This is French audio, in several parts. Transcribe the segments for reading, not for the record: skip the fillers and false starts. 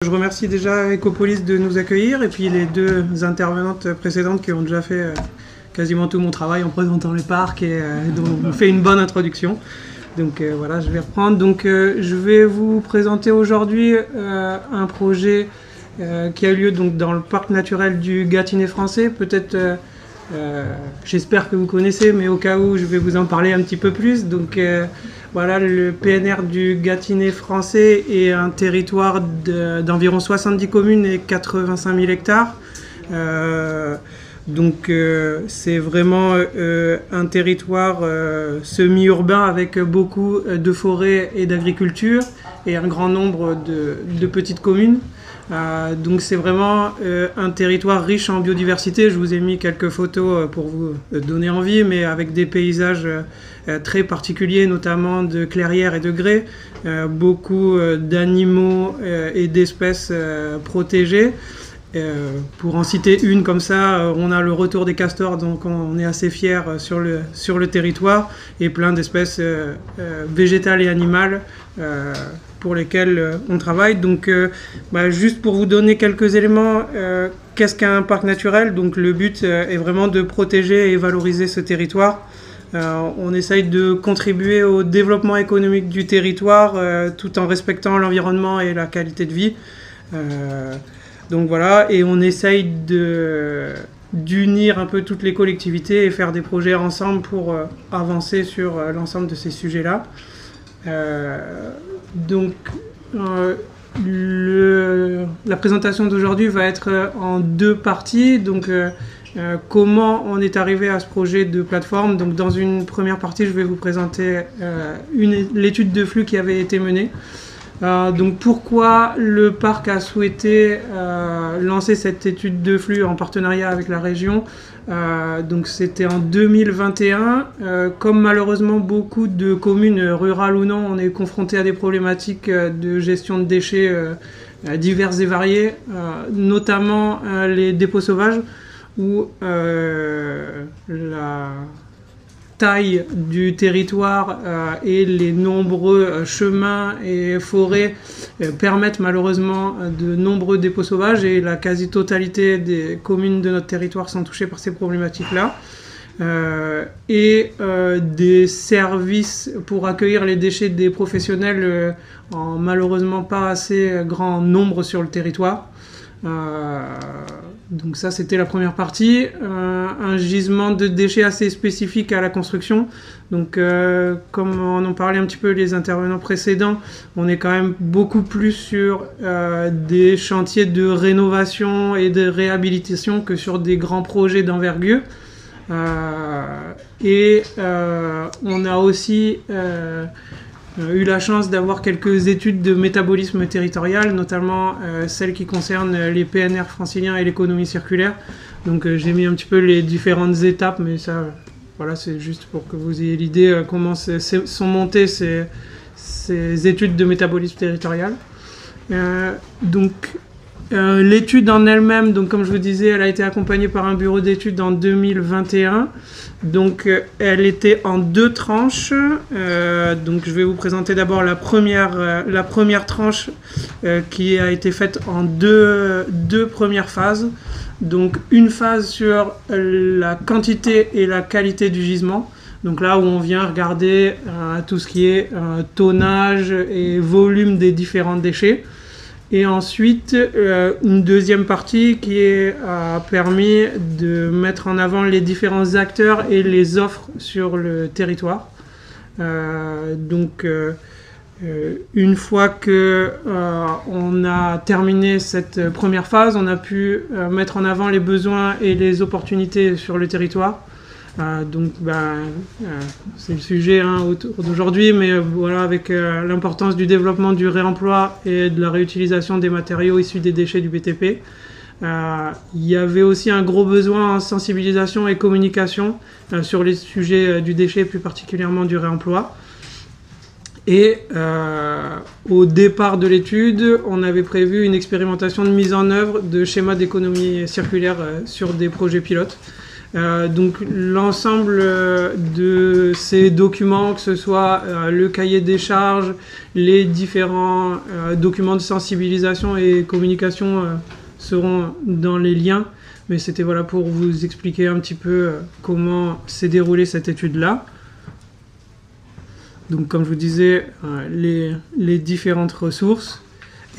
Je remercie déjà Ecopolis de nous accueillir et puis les deux intervenantes précédentes qui ont déjà fait quasiment tout mon travail en présentant les parcs et dont on fait une bonne introduction. Donc voilà, je vais reprendre. Donc je vais vous présenter aujourd'hui un projet qui a eu lieu donc, dans le parc naturel du Gâtinais français. Peut-être, j'espère que vous connaissez, mais au cas où, je vais vous en parler un petit peu plus. Donc voilà, le PNR du Gâtinais français est un territoire d'environ 70 communes et 85 000 hectares. Donc c'est vraiment un territoire semi-urbain avec beaucoup de forêts et d'agriculture et un grand nombre de petites communes. Donc c'est vraiment un territoire riche en biodiversité. Je vous ai mis quelques photos pour vous donner envie, mais avec des paysages très particuliers, notamment de clairières et de grès, beaucoup d'animaux et d'espèces protégées. Pour en citer une comme ça, on a le retour des castors, donc on est assez fiers sur le territoire, et plein d'espèces végétales et animales pour lesquelles on travaille. Donc juste pour vous donner quelques éléments, qu'est-ce qu'un parc naturel? Donc le but est vraiment de protéger et valoriser ce territoire. On essaye de contribuer au développement économique du territoire tout en respectant l'environnement et la qualité de vie. Donc voilà, et on essaye d'unir un peu toutes les collectivités et faire des projets ensemble pour avancer sur l'ensemble de ces sujets-là. Donc la présentation d'aujourd'hui va être en deux parties. Donc comment on est arrivé à ce projet de plateforme. Donc dans une première partie, je vais vous présenter l'étude de flux qui avait été menée. Donc pourquoi le parc a souhaité lancer cette étude de flux en partenariat avec la région. Donc c'était en 2021. Comme malheureusement beaucoup de communes rurales ou non, on est confronté à des problématiques de gestion de déchets diverses et variées, notamment les dépôts sauvages, où la taille du territoire et les nombreux chemins et forêts permettent malheureusement de nombreux dépôts sauvages, et la quasi-totalité des communes de notre territoire sont touchées par ces problématiques-là. Et des services pour accueillir les déchets des professionnels en malheureusement pas assez grand nombre sur le territoire. Donc ça, c'était la première partie. Un gisement de déchets assez spécifique à la construction. Donc comme on en parlait un petit peu les intervenants précédents, on est quand même beaucoup plus sur des chantiers de rénovation et de réhabilitation que sur des grands projets d'envergure. On a aussi eu la chance d'avoir quelques études de métabolisme territorial, notamment celles qui concernent les PNR franciliens et l'économie circulaire. Donc j'ai mis un petit peu les différentes étapes, mais ça, voilà, c'est juste pour que vous ayez l'idée comment sont montées ces études de métabolisme territorial. L'étude en elle-même, donc comme je vous disais, elle a été accompagnée par un bureau d'études en 2021. Donc elle était en deux tranches. Donc je vais vous présenter d'abord la première tranche qui a été faite en deux premières phases. Donc une phase sur la quantité et la qualité du gisement. Donc là où on vient regarder tout ce qui est tonnage et volume des différents déchets. Et ensuite, une deuxième partie qui a permis de mettre en avant les différents acteurs et les offres sur le territoire. Une fois qu'on a terminé cette première phase, on a pu mettre en avant les besoins et les opportunités sur le territoire. C'est le sujet autour d'aujourd'hui, mais voilà, avec l'importance du développement du réemploi et de la réutilisation des matériaux issus des déchets du BTP. Il y avait aussi un gros besoin en sensibilisation et communication sur les sujets du déchet, plus particulièrement du réemploi. Et au départ de l'étude, on avait prévu une expérimentation de mise en œuvre de schémas d'économie circulaire sur des projets pilotes. Donc l'ensemble de ces documents, que ce soit le cahier des charges, les différents documents de sensibilisation et communication seront dans les liens. Mais c'était voilà pour vous expliquer un petit peu comment s'est déroulée cette étude-là. Donc comme je vous disais, les différentes ressources.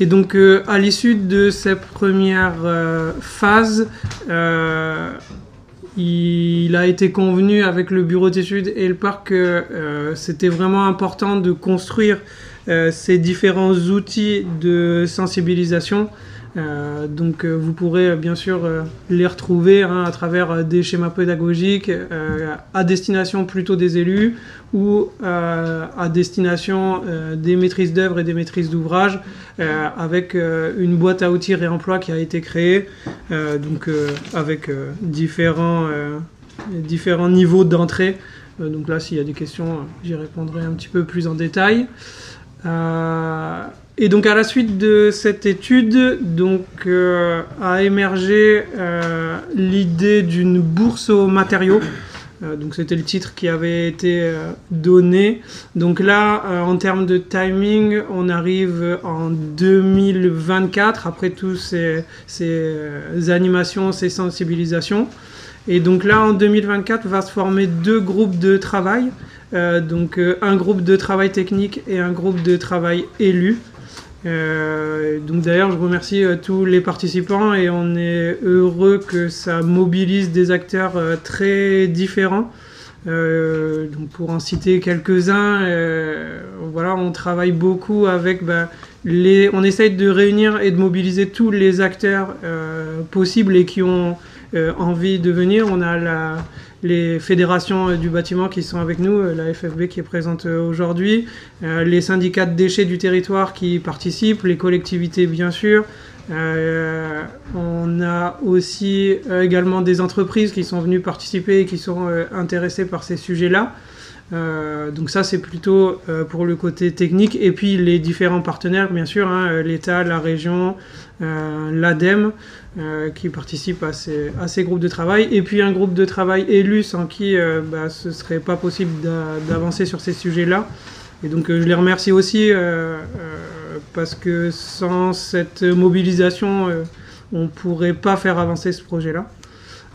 Et donc à l'issue de cette première phase, il a été convenu avec le bureau d'études et le parc que c'était vraiment important de construire ces différents outils de sensibilisation. Donc vous pourrez bien sûr les retrouver à travers des schémas pédagogiques à destination plutôt des élus ou à destination des maîtrises d'œuvre et des maîtrises d'ouvrage avec une boîte à outils réemploi qui a été créée avec différents niveaux d'entrée. Donc là s'il y a des questions j'y répondrai un petit peu plus en détail. Et donc à la suite de cette étude, a émergé l'idée d'une bourse aux matériaux. Donc c'était le titre qui avait été donné. Donc là, en termes de timing, on arrive en 2024 après tous ces animations, ces sensibilisations. Et donc là, en 2024, va se former 2 groupes de travail. Un groupe de travail technique et un groupe de travail élu. Donc d'ailleurs je remercie tous les participants et on est heureux que ça mobilise des acteurs très différents. Donc pour en citer quelques-uns, voilà, on travaille beaucoup avec on essaye de réunir et de mobiliser tous les acteurs possibles et qui ont envie de venir. On a les fédérations du bâtiment qui sont avec nous, la FFB qui est présente aujourd'hui, les syndicats de déchets du territoire qui participent, les collectivités bien sûr. On a aussi également des entreprises qui sont venues participer et qui sont intéressées par ces sujets-là. Donc ça c'est plutôt pour le côté technique et puis les différents partenaires bien sûr, l'État, la région, l'ADEME qui participent à ces groupes de travail et puis un groupe de travail élu sans qui ce serait pas possible d'avancer sur ces sujets-là et donc je les remercie aussi parce que sans cette mobilisation on pourrait pas faire avancer ce projet-là.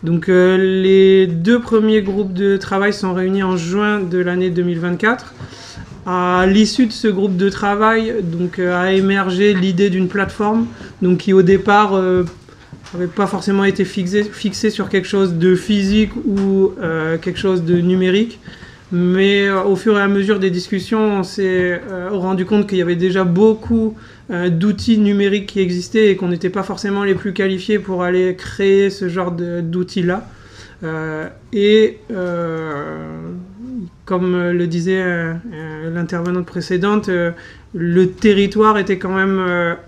Donc les 2 premiers groupes de travail sont réunis en juin de l'année 2024. À l'issue de ce groupe de travail, a émergé l'idée d'une plateforme, qui au départ n'avait pas forcément été fixée sur quelque chose de physique ou quelque chose de numérique. Mais au fur et à mesure des discussions, on s'est rendu compte qu'il y avait déjà beaucoup d'outils numériques qui existaient et qu'on n'était pas forcément les plus qualifiés pour aller créer ce genre d'outils-là. Comme le disait l'intervenante précédente, le territoire était quand même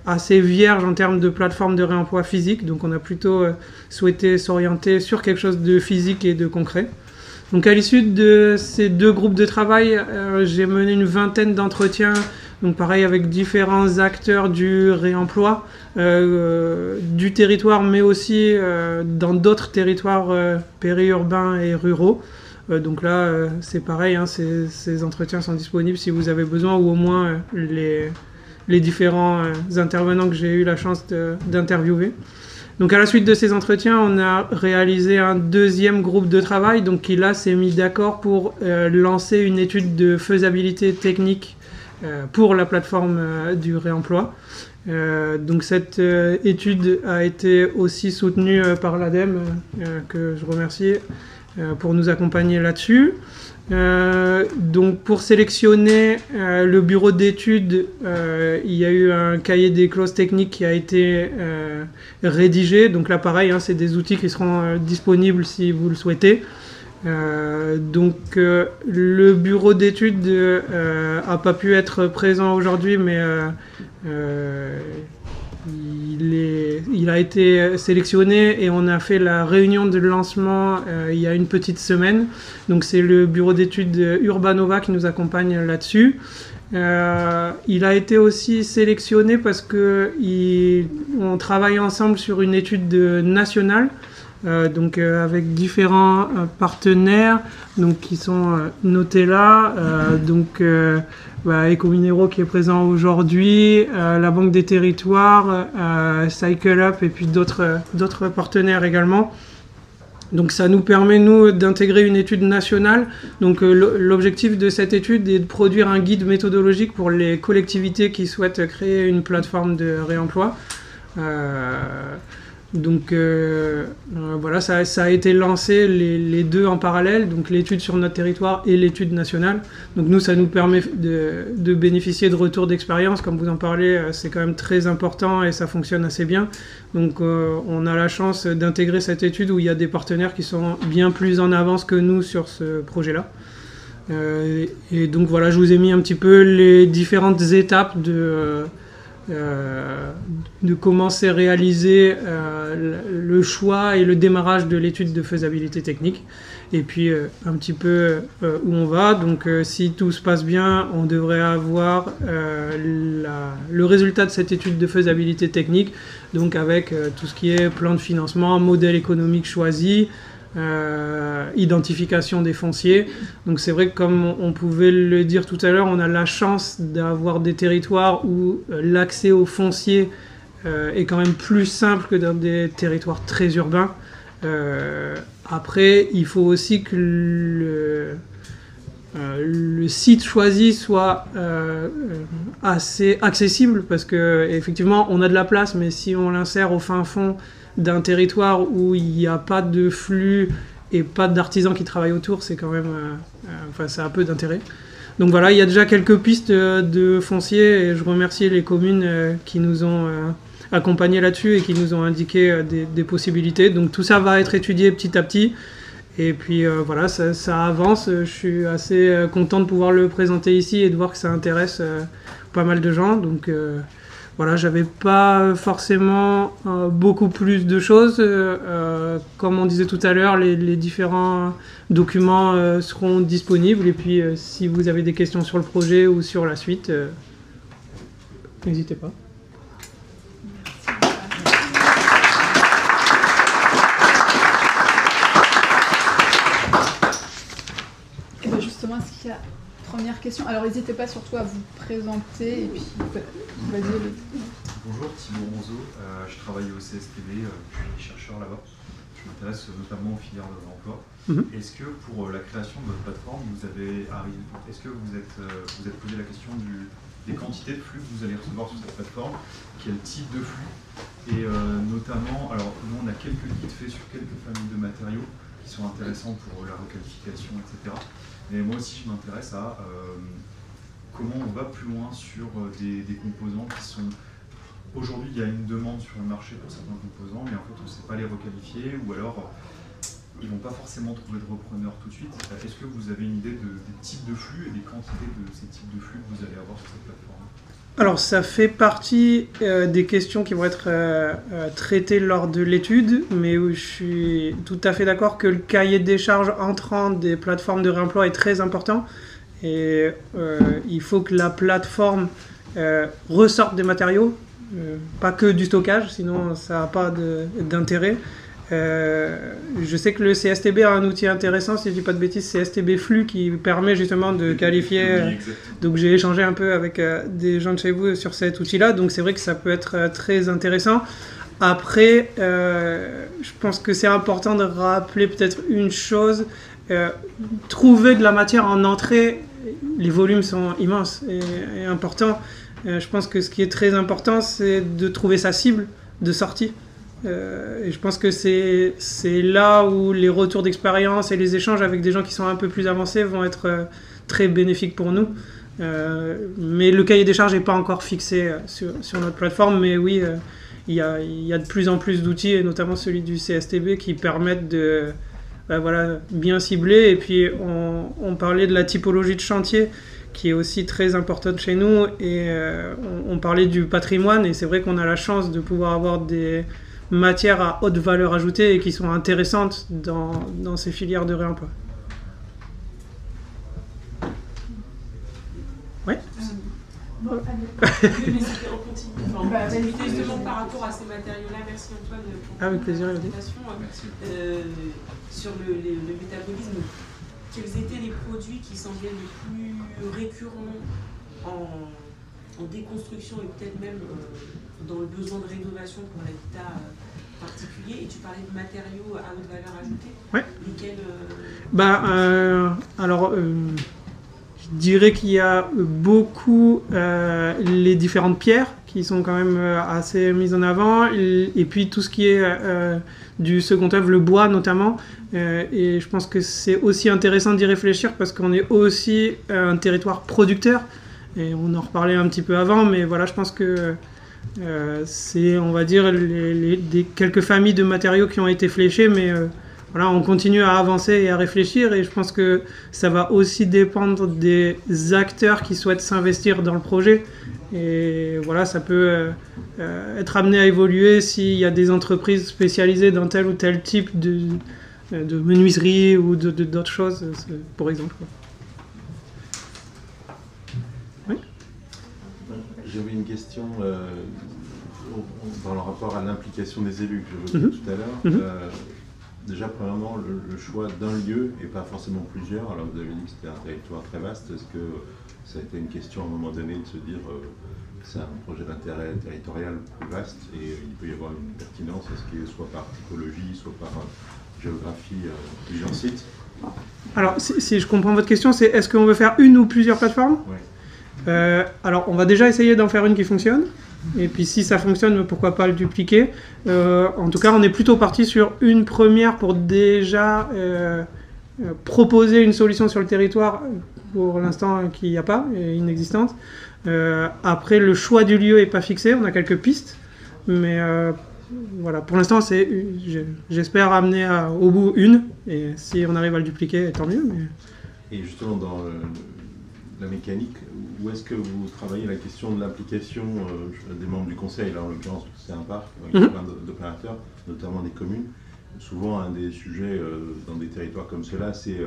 assez vierge en termes de plateforme de réemploi physique. Donc on a plutôt souhaité s'orienter sur quelque chose de physique et de concret. Donc à l'issue de ces 2 groupes de travail, j'ai mené une vingtaine d'entretiens, donc pareil avec différents acteurs du réemploi, du territoire, mais aussi dans d'autres territoires périurbains et ruraux. Donc là, c'est pareil, ces entretiens sont disponibles si vous avez besoin, ou au moins les différents intervenants que j'ai eu la chance d'interviewer. Donc à la suite de ces entretiens, on a réalisé un 2e groupe de travail, qui là s'est mis d'accord pour lancer une étude de faisabilité technique pour la plateforme du réemploi. Donc cette étude a été aussi soutenue par l'ADEME, que je remercie pour nous accompagner là-dessus. Donc pour sélectionner le bureau d'études, il y a eu un cahier des clauses techniques qui a été rédigé. Donc là pareil, c'est des outils qui seront disponibles si vous le souhaitez. Le bureau d'études n'a pas pu être présent aujourd'hui, mais il a été sélectionné et on a fait la réunion de lancement il y a une petite semaine. Donc c'est le bureau d'études Urbanova qui nous accompagne là-dessus. Il a été aussi sélectionné parce qu'on travaille ensemble sur une étude nationale donc avec différents partenaires donc, qui sont notés là. Ecominero qui est présent aujourd'hui, la Banque des Territoires, Cycle Up et puis d'autres partenaires également. Donc ça nous permet, nous, d'intégrer une étude nationale. Donc l'objectif de cette étude est de produire un guide méthodologique pour les collectivités qui souhaitent créer une plateforme de réemploi. Voilà, ça a été lancé les deux en parallèle, donc l'étude sur notre territoire et l'étude nationale. Donc nous, ça nous permet de bénéficier de retours d'expérience, comme vous en parlez, c'est quand même très important et ça fonctionne assez bien. Donc on a la chance d'intégrer cette étude où il y a des partenaires qui sont bien plus en avance que nous sur ce projet-là. Et donc voilà, je vous ai mis un petit peu les différentes étapes de comment s'est réalisé le choix et le démarrage de l'étude de faisabilité technique et puis un petit peu où on va. Donc si tout se passe bien, on devrait avoir le résultat de cette étude de faisabilité technique, donc avec tout ce qui est plan de financement, modèle économique choisi, identification des fonciers. Donc c'est vrai que comme on pouvait le dire tout à l'heure, on a la chance d'avoir des territoires où l'accès aux fonciers est quand même plus simple que dans des territoires très urbains. Après, il faut aussi que le site choisi soit assez accessible parce que effectivement on a de la place, mais si on l'insère au fin fond d'un territoire où il n'y a pas de flux et pas d'artisans qui travaillent autour, c'est quand même ça a peu d'intérêt. Donc voilà, il y a déjà quelques pistes de foncier et je remercie les communes qui nous ont accompagnés là-dessus et qui nous ont indiqué des possibilités. Donc tout ça va être étudié petit à petit. Et puis voilà, ça avance. Je suis assez content de pouvoir le présenter ici et de voir que ça intéresse pas mal de gens. Donc voilà, j'avais pas forcément beaucoup plus de choses. Comme on disait tout à l'heure, les différents documents seront disponibles. Et puis si vous avez des questions sur le projet ou sur la suite, n'hésitez pas. Justement, est-ce qu'il y a première question? Alors n'hésitez pas surtout à vous présenter et puis vas-y. Bonjour, Thibaut Ronzeau, je travaille au CSTB, je suis chercheur là-bas. Je m'intéresse notamment aux filières de l'emploi. Est-ce que pour la création de votre plateforme, est-ce que vous êtes posé la question des quantités de flux que vous allez recevoir sur cette plateforme, quel type de flux, et notamment, alors nous on a quelques guides faits sur quelques familles de matériaux qui sont intéressants pour la requalification, etc. Mais moi aussi, je m'intéresse à comment on va plus loin sur des composants qui sont... Aujourd'hui, il y a une demande sur le marché pour certains composants, mais en fait, on ne sait pas les requalifier, ou alors ils ne vont pas forcément trouver de repreneur tout de suite. Est-ce que vous avez une idée des types de flux et des quantités de ces types de flux que vous allez avoir sur cette plateforme? Alors ça fait partie des questions qui vont être traitées lors de l'étude, mais je suis tout à fait d'accord que le cahier des charges entrant des plateformes de réemploi est très important et il faut que la plateforme ressorte des matériaux, pas que du stockage, sinon ça n'a pas d'intérêt. Je sais que le CSTB a un outil intéressant, si je ne dis pas de bêtises, CSTB Flux, qui permet justement de qualifier. Donc j'ai échangé un peu avec des gens de chez vous sur cet outil-là, donc c'est vrai que ça peut être très intéressant. Après, je pense que c'est important de rappeler peut-être une chose, trouver de la matière en entrée, les volumes sont immenses et importants. Je pense que ce qui est très important, c'est de trouver sa cible de sortie. Et je pense que c'est là où les retours d'expérience et les échanges avec des gens qui sont un peu plus avancés vont être très bénéfiques pour nous. Mais le cahier des charges n'est pas encore fixé sur notre plateforme, mais oui, il y a de plus en plus d'outils, et notamment celui du CSTB, qui permettent de bien cibler. Et puis on parlait de la typologie de chantier, qui est aussi très importante chez nous, et on parlait du patrimoine, et c'est vrai qu'on a la chance de pouvoir avoir des matières à haute valeur ajoutée et qui sont intéressantes dans ces filières de réemploi. Ouais. Oui, mais c'était en continu. Enfin, c'était justement par rapport à ces matériaux-là. Merci Antoine pour avec plaisir, la présentation. Sur le métabolisme, quels étaient les produits qui semblaient les plus récurrents en déconstruction et peut-être même dans le besoin de rénovation pour l'habitat particulier? Et tu parlais de matériaux à haute valeur ajoutée. Ouais. Lesquels je dirais qu'il y a beaucoup les différentes pierres qui sont quand même assez mises en avant, et puis tout ce qui est du second œuvre, le bois notamment. Et je pense que c'est aussi intéressant d'y réfléchir parce qu'on est aussi un territoire producteur. Et on en reparlait un petit peu avant, mais voilà, je pense que c'est, on va dire, quelques familles de matériaux qui ont été fléchés, mais voilà, on continue à avancer et à réfléchir, et je pense que ça va aussi dépendre des acteurs qui souhaitent s'investir dans le projet. Et voilà, ça peut être amené à évoluer s'il y a des entreprises spécialisées dans tel ou tel type de menuiserie ou d'autres choses, pour exemple. Oui. J'avais une question dans le rapport à l'implication des élus que j'évoquais tout à l'heure. Déjà, premièrement, le choix d'un lieu et pas forcément plusieurs. Alors, vous avez dit que c'était un territoire très vaste. Est-ce que ça a été une question à un moment donné de se dire c'est un projet d'intérêt territorial plus vaste et il peut y avoir une pertinence, est-ce qu'il soit par typologie, soit par géographie, plusieurs sites? Alors, si je comprends votre question, c'est est-ce qu'on veut faire une ou plusieurs plateformes? Oui. Alors, on va déjà essayer d'en faire une qui fonctionne. Et puis si ça fonctionne, pourquoi pas le dupliquer. En tout cas, on est plutôt parti sur une première pour déjà proposer une solution sur le territoire, pour l'instant qu'il n'y a pas, inexistante. Après, le choix du lieu n'est pas fixé, on a quelques pistes, mais voilà, pour l'instant, j'espère amener au bout une, et si on arrive à le dupliquer, tant mieux. Mais... Et justement, dans la mécanique, où est-ce que vous travaillez la question de l'implication des membres du conseil? Là, en l'occurrence, c'est un parc avec plein d'opérateurs, notamment des communes. Souvent, un des sujets dans des territoires comme cela, c'est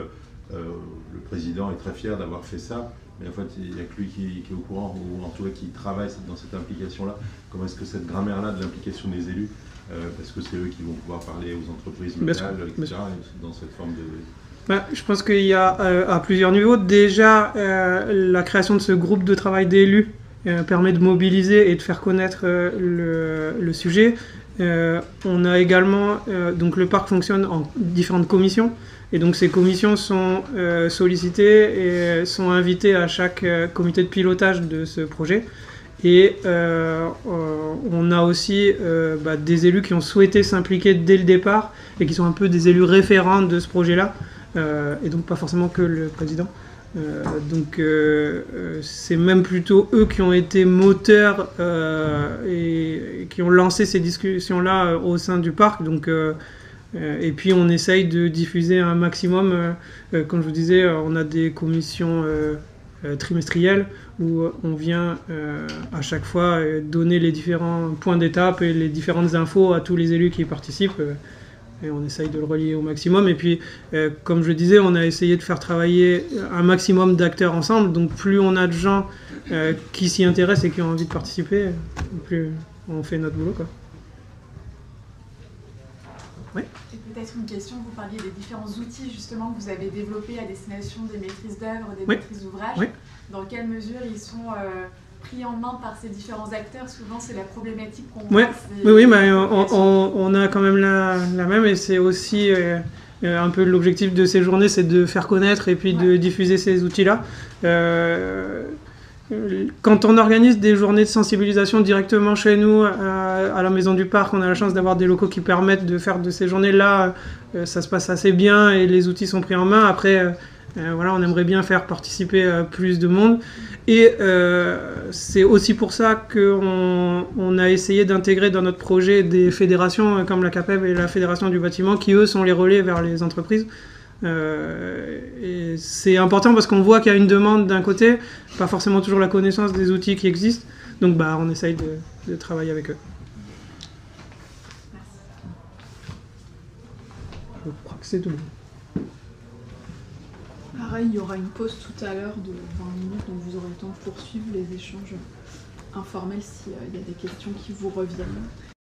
le président est très fier d'avoir fait ça, mais en fait, il n'y a que lui qui est au courant, ou en tout cas qui travaille dans cette implication-là. Comment est-ce que cette grammaire-là de l'implication des élus, parce que c'est eux qui vont pouvoir parler aux entreprises locales, etc., dans cette forme de... Je pense qu'il y a à plusieurs niveaux. Déjà, la création de ce groupe de travail d'élus permet de mobiliser et de faire connaître le sujet. On a également, donc le parc fonctionne en différentes commissions, et donc ces commissions sont sollicitées et sont invitées à chaque comité de pilotage de ce projet. Et on a aussi des élus qui ont souhaité s'impliquer dès le départ et qui sont un peu des élus référents de ce projet-là. Et donc pas forcément que le président. Donc c'est même plutôt eux qui ont été moteurs et qui ont lancé ces discussions-là au sein du parc. Donc, et puis on essaye de diffuser un maximum. Comme je vous disais, on a des commissions trimestrielles où on vient à chaque fois donner les différents points d'étape et les différentes infos à tous les élus qui y participent. Et on essaye de le relier au maximum. Et puis, comme je le disais, on a essayé de faire travailler un maximum d'acteurs ensemble. Donc, plus on a de gens qui s'y intéressent et qui ont envie de participer, plus on fait notre boulot, quoi. Oui. Et peut-être une question, vous parliez des différents outils justement que vous avez développés à destination des maîtrises d'œuvre, des maîtrises d'ouvrage. Oui. Dans quelle mesure ils sont pris en main par ces différents acteurs? Souvent, c'est la problématique qu'on voit. Oui, on a quand même la même, et c'est aussi un peu l'objectif de ces journées, c'est de faire connaître et puis de diffuser ces outils-là. Quand on organise des journées de sensibilisation directement chez nous, à la Maison du Parc, on a la chance d'avoir des locaux qui permettent de faire de ces journées-là. Ça se passe assez bien et les outils sont pris en main. Après, voilà, on aimerait bien faire participer plus de monde. Et c'est aussi pour ça qu'on a essayé d'intégrer dans notre projet des fédérations comme la CAPEB et la Fédération du bâtiment qui, eux, sont les relais vers les entreprises. Et c'est important parce qu'on voit qu'il y a une demande d'un côté, pas forcément toujours la connaissance des outils qui existent. Donc on essaye de travailler avec eux. Merci. Je crois que c'est tout bon. Alors, pareil, il y aura une pause tout à l'heure de 20 minutes, donc vous aurez le temps de poursuivre les échanges informels s'il y a des questions qui vous reviennent.